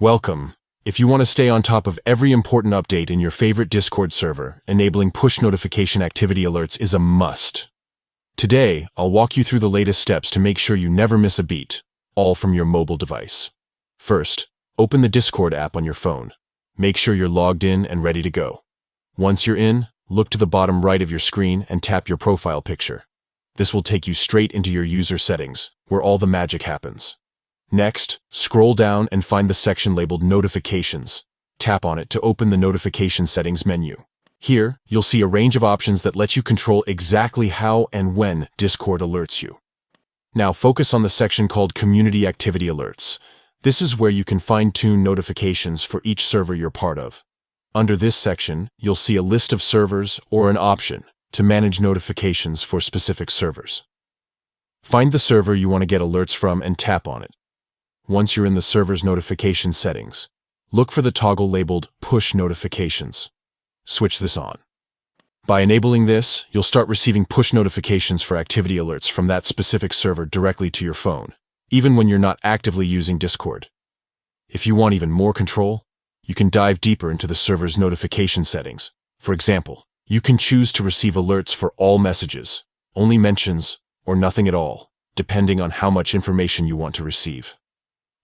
Welcome. If you want to stay on top of every important update in your favorite Discord server, enabling push notification activity alerts is a must. Today, I'll walk you through the latest steps to make sure you never miss a beat, all from your mobile device. First, open the Discord app on your phone. Make sure you're logged in and ready to go. Once you're in, look to the bottom right of your screen and tap your profile picture. This will take you straight into your user settings, where all the magic happens. Next, scroll down and find the section labeled Notifications. Tap on it to open the Notification Settings menu. Here, you'll see a range of options that let you control exactly how and when Discord alerts you. Now focus on the section called Community Activity Alerts. This is where you can fine-tune notifications for each server you're part of. Under this section, you'll see a list of servers or an option to manage notifications for specific servers. Find the server you want to get alerts from and tap on it. Once you're in the server's notification settings, look for the toggle labeled Push Notifications. Switch this on. By enabling this, you'll start receiving push notifications for activity alerts from that specific server directly to your phone, even when you're not actively using Discord. If you want even more control, you can dive deeper into the server's notification settings. For example, you can choose to receive alerts for all messages, only mentions, or nothing at all, depending on how much information you want to receive.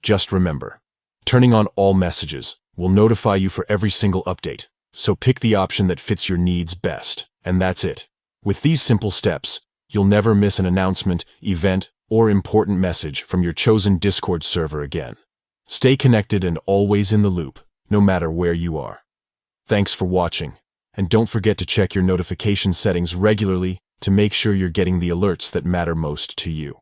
Just remember, turning on all messages will notify you for every single update, so pick the option that fits your needs best, and that's it. With these simple steps, you'll never miss an announcement, event, or important message from your chosen Discord server again. Stay connected and always in the loop, no matter where you are. Thanks for watching, and don't forget to check your notification settings regularly to make sure you're getting the alerts that matter most to you.